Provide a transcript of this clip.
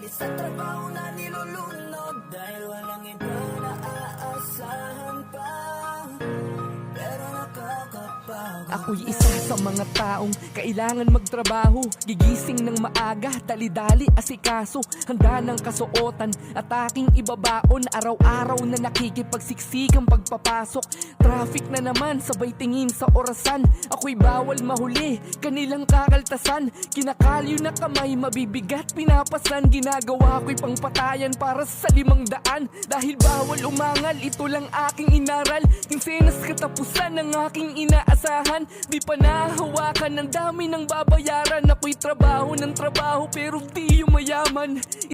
Isang trabaho na nilulunod dahil walang iba na aasahan pa. Pero nakakapagod. Ako'y isa sa mga taong kailangan magtrabaho. Gigising ng maaga, dali-dali asikaso. Handa ng kasuotan at aking ibabaon. Araw-araw na nakikipagsiksikang pagpapasok. Traffic na naman, sabay tingin sa orasan. Ako'y bawal mahuli, kanilang kakaltasan. Kinakalyo na kamay, mabibigat pinapasan. Ginagawa ko'y pangpatayan para sa 500. Dahil bawal umangal, ito lang aking inaral. Kinsenas katapusan ng aking inaasahan. Di pa nahawakan, ng dami ng babayaran. Ako'y trabaho ng trabaho pero di yung mayaman.